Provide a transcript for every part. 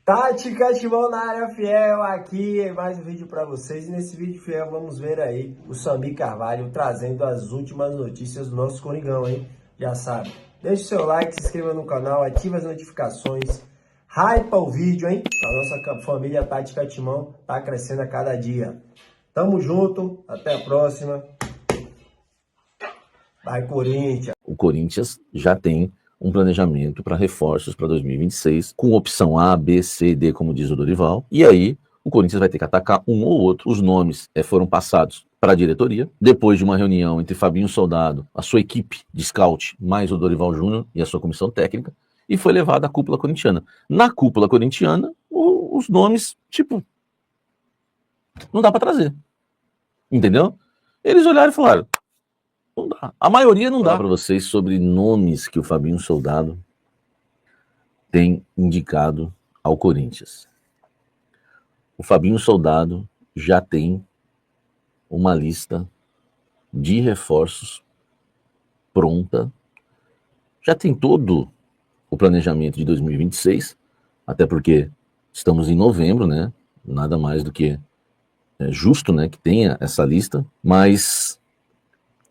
Tática Timão na área fiel, aqui em mais um vídeo para vocês. E nesse vídeo fiel vamos ver aí o Samir Carvalho trazendo as últimas notícias do nosso Coringão, hein? Já sabe, deixe seu like, se inscreva no canal, ative as notificações, hypa o vídeo, hein? A nossa família Tática Timão tá crescendo a cada dia. Tamo junto, até a próxima. Vai, Corinthians! O Corinthians já tem um planejamento para reforços para 2026, com opção A, B, C, D, como diz o Dorival. E aí, o Corinthians vai ter que atacar um ou outro. Os nomes foram passados para a diretoria, depois de uma reunião entre Fabinho Soldado, a sua equipe de scout, mais o Dorival Júnior e a sua comissão técnica, e foi levado à cúpula corintiana. Na cúpula corintiana, os nomes, não dá para trazer. Entendeu? Eles olharam e falaram, não dá. A maioria não dá para vocês sobre nomes que o Fabinho Soldado tem indicado ao Corinthians. O Fabinho Soldado já tem uma lista de reforços pronta, já tem todo o planejamento de 2026, até porque estamos em novembro, né? Nada mais do que justo, né, que tenha essa lista, mas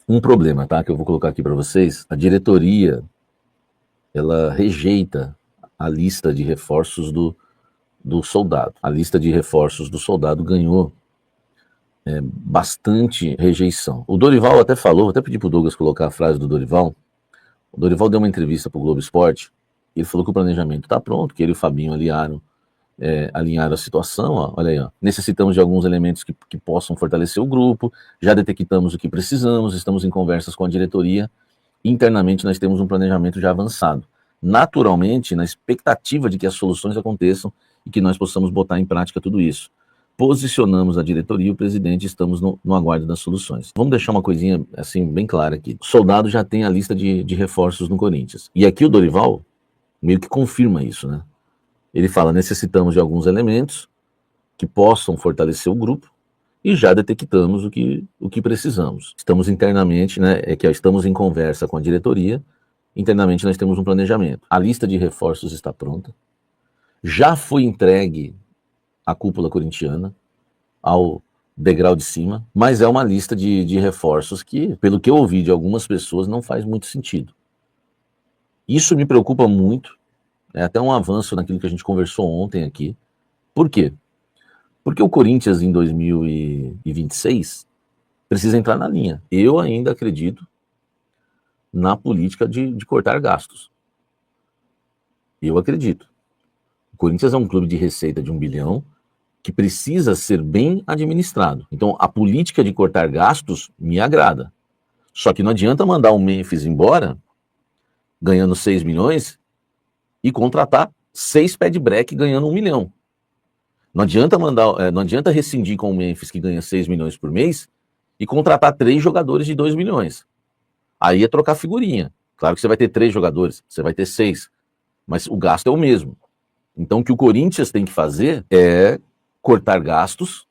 um problema, tá, que eu vou colocar aqui para vocês: a diretoria, ela rejeita a lista de reforços do Soldado. A lista de reforços do Soldado ganhou bastante rejeição. O Dorival até falou, até pedi pro Douglas colocar a frase do Dorival. O Dorival deu uma entrevista pro Globo Esporte, e ele falou que o planejamento tá pronto, que ele e o Fabinho alinharam a situação, ó, olha aí, ó. Necessitamos de alguns elementos que possam fortalecer o grupo, já detectamos o que precisamos, estamos em conversas com a diretoria, internamente nós temos um planejamento já avançado, naturalmente na expectativa de que as soluções aconteçam e que nós possamos botar em prática tudo isso. Posicionamos a diretoria e o presidente, estamos no aguardo das soluções. Vamos deixar uma coisinha assim bem clara aqui. O Soldado já tem a lista de reforços no Corinthians, e aqui o Dorival meio que confirma isso, né? Ele fala, necessitamos de alguns elementos que possam fortalecer o grupo e já detectamos o que precisamos. Estamos internamente, né, estamos em conversa com a diretoria, internamente nós temos um planejamento. A lista de reforços está pronta, já foi entregue à cúpula corintiana, ao degrau de cima, mas é uma lista de reforços que, pelo que eu ouvi de algumas pessoas, não faz muito sentido. Isso me preocupa muito. É até um avanço naquilo que a gente conversou ontem aqui. Por quê? Porque o Corinthians em 2026 precisa entrar na linha. Eu ainda acredito na política de cortar gastos. Eu acredito. O Corinthians é um clube de receita de 1 bilhão que precisa ser bem administrado. Então a política de cortar gastos me agrada. Só que não adianta mandar o Memphis embora ganhando 6 milhões e contratar 6 pé de break ganhando 1 milhão. Não adianta rescindir com o Memphis, que ganha 6 milhões por mês, e contratar 3 jogadores de 2 milhões. Aí é trocar figurinha. Claro que você vai ter 3 jogadores, você vai ter 6, mas o gasto é o mesmo. Então o que o Corinthians tem que fazer é cortar gastos,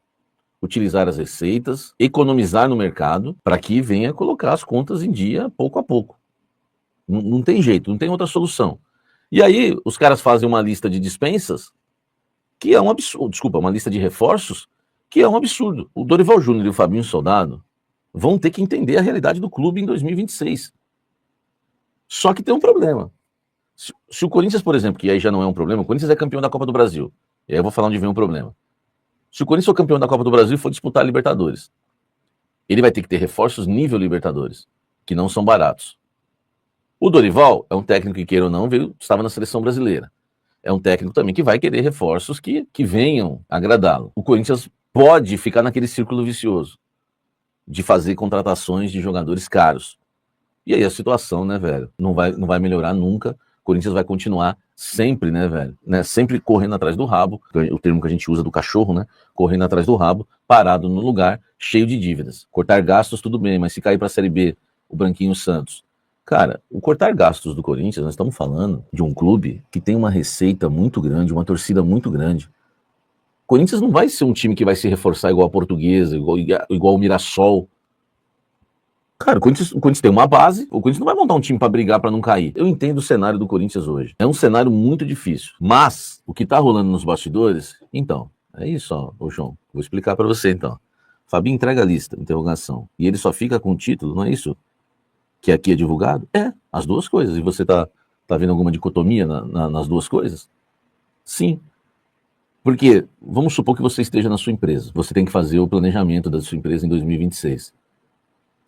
utilizar as receitas, economizar no mercado, para que venha colocar as contas em dia pouco a pouco. Não tem jeito, não tem outra solução. E aí, os caras fazem uma lista de dispensas, que é um absurdo, uma lista de reforços, que é um absurdo. O Dorival Júnior e o Fabinho Soldado vão ter que entender a realidade do clube em 2026. Só que tem um problema. Se o Corinthians, por exemplo, que aí já não é um problema, o Corinthians é campeão da Copa do Brasil. E aí eu vou falar onde vem o problema. Se o Corinthians for campeão da Copa do Brasil e for disputar a Libertadores, ele vai ter que ter reforços nível Libertadores, que não são baratos. O Dorival é um técnico que, queira ou não, estava na seleção brasileira. É um técnico também que vai querer reforços que venham agradá-lo. O Corinthians pode ficar naquele círculo vicioso de fazer contratações de jogadores caros. E aí a situação, né, velho, não vai melhorar nunca. O Corinthians vai continuar sempre, né, velho, né, sempre correndo atrás do rabo, o termo que a gente usa do cachorro, né, correndo atrás do rabo, parado no lugar, cheio de dívidas. Cortar gastos, tudo bem, mas se cair para a Série B, o Branquinho Santos... Cara, o cortar gastos do Corinthians, nós estamos falando de um clube que tem uma receita muito grande, uma torcida muito grande. O Corinthians não vai ser um time que vai se reforçar igual a Portuguesa, igual o Mirassol. Cara, o Corinthians tem uma base, o Corinthians não vai montar um time para brigar para não cair. Eu entendo o cenário do Corinthians hoje. É um cenário muito difícil. Mas o que tá rolando nos bastidores, então, é isso, ó, ô João. Vou explicar para você então. Fabinho entrega a lista, interrogação. E ele só fica com o título, não é isso? Que aqui é divulgado? É, as duas coisas. E você tá vendo alguma dicotomia nas duas coisas? Sim. Porque, vamos supor que você esteja na sua empresa. Você tem que fazer o planejamento da sua empresa em 2026.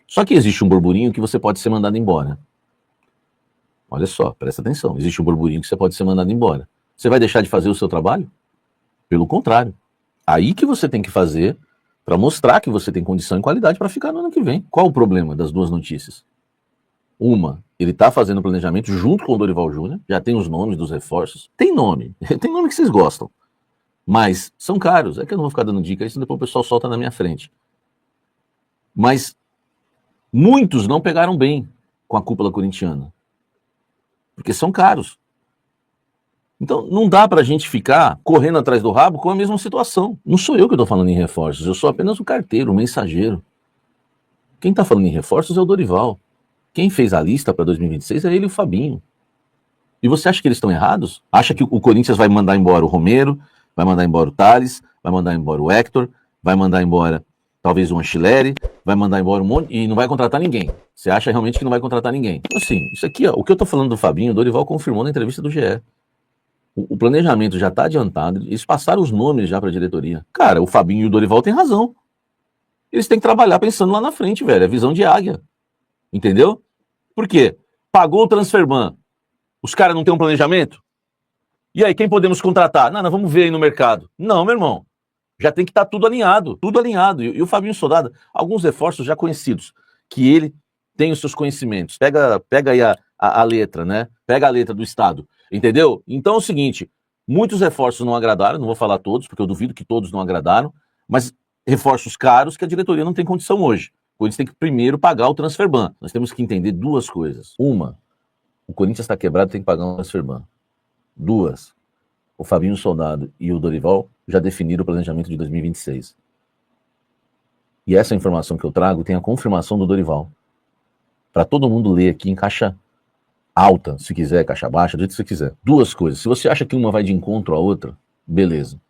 Só que existe um burburinho que você pode ser mandado embora. Olha só, presta atenção. Existe um burburinho que você pode ser mandado embora. Você vai deixar de fazer o seu trabalho? Pelo contrário. Aí que você tem que fazer para mostrar que você tem condição e qualidade para ficar no ano que vem. Qual o problema das duas notícias? Uma, ele está fazendo o planejamento junto com o Dorival Júnior, já tem os nomes dos reforços. Tem nome que vocês gostam, mas são caros. É que eu não vou ficar dando dica, isso depois o pessoal solta na minha frente. Mas muitos não pegaram bem com a cúpula corintiana, porque são caros. Então não dá para a gente ficar correndo atrás do rabo com a mesma situação. Não sou eu que estou falando em reforços, eu sou apenas o carteiro, o mensageiro. Quem está falando em reforços é o Dorival. Quem fez a lista para 2026 é ele e o Fabinho. E você acha que eles estão errados? Acha que o Corinthians vai mandar embora o Romero, vai mandar embora o Thales, vai mandar embora o Hector, vai mandar embora talvez o Anchileri, vai mandar embora um monte e não vai contratar ninguém. Você acha realmente que não vai contratar ninguém? Assim, isso aqui, ó, o que eu tô falando do Fabinho, o Dorival confirmou na entrevista do GE. O planejamento já tá adiantado, eles passaram os nomes já pra diretoria. Cara, o Fabinho e o Dorival têm razão. Eles têm que trabalhar pensando lá na frente, velho, é visão de águia. Entendeu? Por quê? Pagou o transferban. Os caras não têm um planejamento? E aí, quem podemos contratar? Não, nós vamos ver aí no mercado. Não, meu irmão. Já tem que estar tudo alinhado, tudo alinhado. E o Fabinho Soldado, alguns reforços já conhecidos, que ele tem os seus conhecimentos. Pega aí a letra, né? Pega a letra do Estado, entendeu? Então é o seguinte, muitos reforços não agradaram, não vou falar todos, porque eu duvido que todos não agradaram, mas reforços caros que a diretoria não tem condição hoje. O Corinthians tem que primeiro pagar o transferban. Nós temos que entender duas coisas. Uma, o Corinthians está quebrado, tem que pagar um transferban. Duas, o Fabinho Soldado e o Dorival já definiram o planejamento de 2026. E essa informação que eu trago tem a confirmação do Dorival. Para todo mundo ler aqui em caixa alta, se quiser, caixa baixa, do jeito que você quiser. Duas coisas. Se você acha que uma vai de encontro à outra, beleza.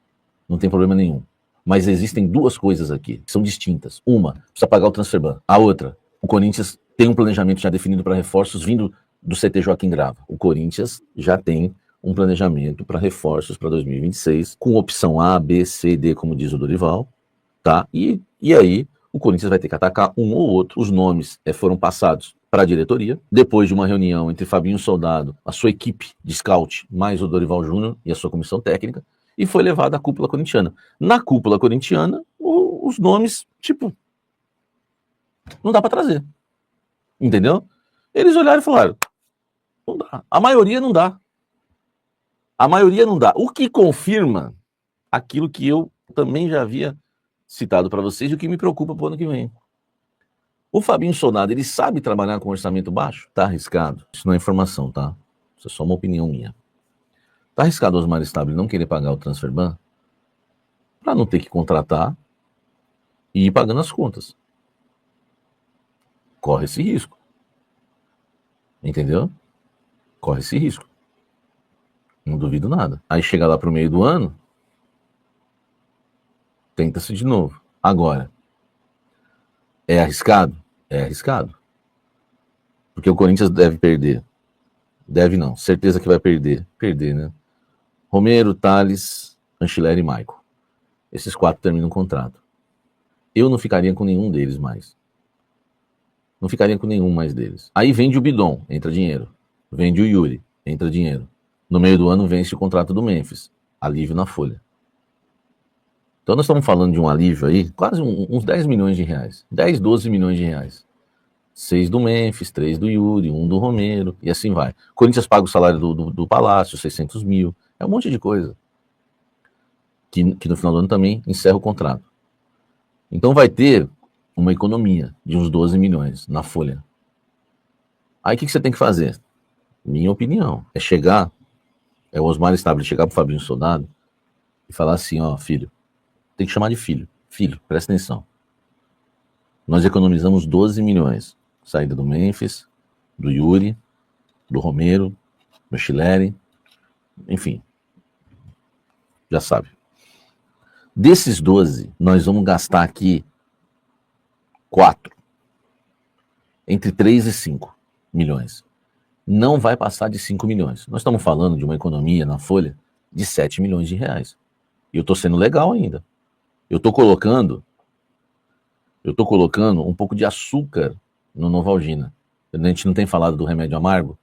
Não tem problema nenhum. Mas existem duas coisas aqui, que são distintas. Uma, precisa pagar o transferban. A outra, o Corinthians tem um planejamento já definido para reforços vindo do CT Joaquim Grava. O Corinthians já tem um planejamento para reforços para 2026, com opção A, B, C, D, como diz o Dorival, tá? E aí, o Corinthians vai ter que atacar um ou outro. Os nomes foram passados para a diretoria, depois de uma reunião entre Fabinho Soldado, a sua equipe de scout, mais o Dorival Júnior e a sua comissão técnica, e foi levado à cúpula corintiana. Na cúpula corintiana, os nomes, tipo, não dá para trazer. Entendeu? Eles olharam e falaram, não dá. A maioria não dá. A maioria não dá. O que confirma aquilo que eu também já havia citado para vocês e o que me preocupa para o ano que vem. O Fabinho Soldado, ele sabe trabalhar com orçamento baixo? Tá arriscado. Isso não é informação, tá? Isso é só uma opinião minha. Tá arriscado o Osmar Stabile não querer pagar o transferban para não ter que contratar e ir pagando as contas. Corre esse risco. Entendeu? Corre esse risco. Não duvido nada. Aí chega lá pro meio do ano, tenta-se de novo. Agora, é arriscado? É arriscado. Porque o Corinthians deve perder. Deve não, certeza que vai perder. Perder, né? Romero, Thales, Anchileri e Maicon. Esses quatro terminam o contrato. Eu não ficaria com nenhum deles mais. Não ficaria com nenhum mais deles. Aí vende o Bidon, entra dinheiro. Vende o Yuri, entra dinheiro. No meio do ano vence o contrato do Memphis. Alívio na folha. Então nós estamos falando de um alívio aí, quase uns 10 milhões de reais. 10, 12 milhões de reais. 6 do Memphis, 3 do Yuri, 1 do Romero, e assim vai. Corinthians paga o salário do Palácio, 600 mil. É um monte de coisa. Que no final do ano também encerra o contrato. Então vai ter uma economia de uns 12 milhões na folha. Aí o que você tem que fazer? Minha opinião, é o Osmar Stabile chegar pro Fabinho Soldado e falar assim, ó, filho, tem que chamar de filho, presta atenção. Nós economizamos 12 milhões. Saída do Memphis, do Yuri, do Romero, do Chileri, enfim, já sabe. Desses 12, nós vamos gastar aqui 4, entre 3 e 5 milhões. Não vai passar de 5 milhões. Nós estamos falando de uma economia na folha de 7 milhões de reais. E eu estou sendo legal ainda. Eu estou colocando um pouco de açúcar no Novalgina. A gente não tem falado do remédio amargo?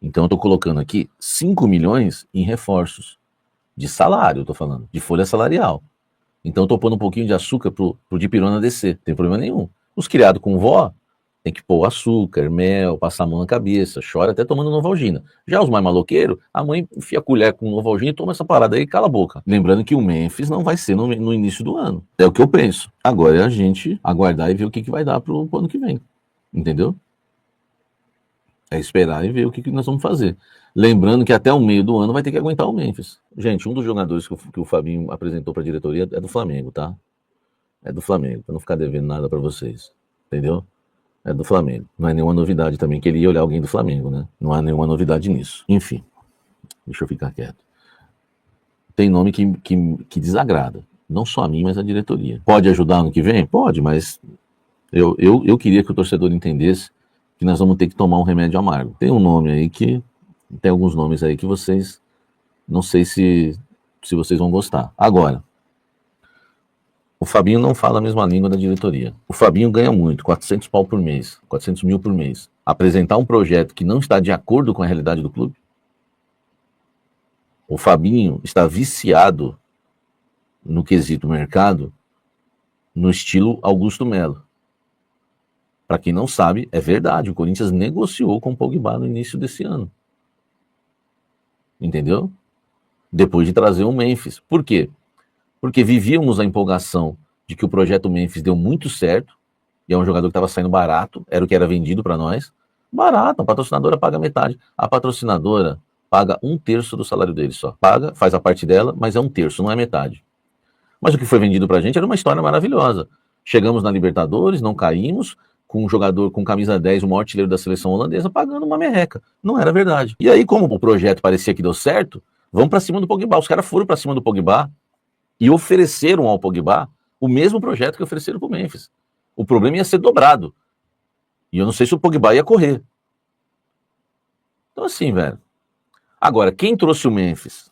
Então eu estou colocando aqui 5 milhões em reforços. De salário, eu estou falando, de folha salarial. Então eu estou pondo um pouquinho de açúcar pro dipirona descer, não tem problema nenhum. Os criados com vó, tem que pôr açúcar, mel, passar a mão na cabeça, chora até tomando Novalgina. Já os mais maloqueiros, a mãe enfia a colher com Novalgina e toma essa parada aí e cala a boca. Lembrando que o Memphis não vai ser no início do ano. É o que eu penso. Agora é a gente aguardar e ver o que vai dar pro ano que vem. Entendeu? É esperar e ver o que nós vamos fazer. Lembrando que até o meio do ano vai ter que aguentar o Memphis. Gente, um dos jogadores que o Fabinho apresentou para a diretoria é do Flamengo, tá? É do Flamengo, para não ficar devendo nada para vocês. Entendeu? É do Flamengo. Não é nenhuma novidade também que ele ia olhar alguém do Flamengo, né? Não há nenhuma novidade nisso. Enfim, deixa eu ficar quieto. Tem nome que desagrada. Não só a mim, mas a diretoria. Pode ajudar ano que vem? Pode, mas eu queria que o torcedor entendesse que nós vamos ter que tomar um remédio amargo. Tem um nome aí tem alguns nomes aí que vocês, não sei se vocês vão gostar. Agora, o Fabinho não fala a mesma língua da diretoria. O Fabinho ganha muito, 400 pau por mês, 400 mil por mês. Apresentar um projeto que não está de acordo com a realidade do clube? O Fabinho está viciado no quesito mercado, no estilo Augusto Melo. Para quem não sabe, é verdade, o Corinthians negociou com o Pogba no início desse ano. Entendeu? Depois de trazer o Memphis. Por quê? Porque vivíamos a empolgação de que o projeto Memphis deu muito certo, e é um jogador que estava saindo barato, era o que era vendido para nós. Barato, a patrocinadora paga metade. A patrocinadora paga 1/3 do salário dele só. Paga, faz a parte dela, mas é 1/3, não é metade. Mas o que foi vendido pra gente era uma história maravilhosa. Chegamos na Libertadores, não caímos, com um jogador com camisa 10, o maior artilheiro da seleção holandesa, pagando uma merreca. Não era verdade. E aí, como o projeto parecia que deu certo, vamos pra cima do Pogba. Os caras foram pra cima do Pogba e ofereceram ao Pogba o mesmo projeto que ofereceram pro Memphis. O problema ia ser dobrado. E eu não sei se o Pogba ia correr. Então assim, velho. Agora, quem trouxe o Memphis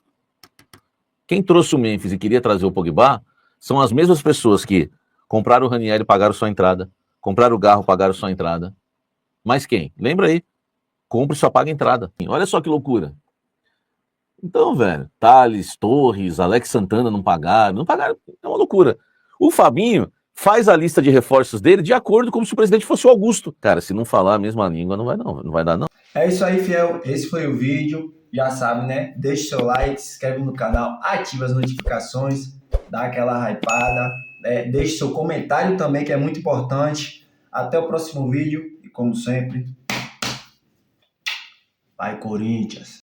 e queria trazer o Pogba são as mesmas pessoas que compraram o Ranieri e pagaram sua entrada, compraram o Garro e pagaram sua entrada. Mas quem? Lembra aí. Compre e só paga entrada. Olha só que loucura. Então, velho, Thales, Torres, Alex Santana não pagaram, é uma loucura. O Fabinho faz a lista de reforços dele de acordo como se o presidente fosse o Augusto. Cara, se não falar a mesma língua, não vai dar não. É isso aí, fiel. Esse foi o vídeo. Já sabe, né? Deixa seu like, se inscreve no canal, ativa as notificações, dá aquela hypada, né? Deixe seu comentário também, que é muito importante. Até o próximo vídeo e, como sempre, vai Corinthians!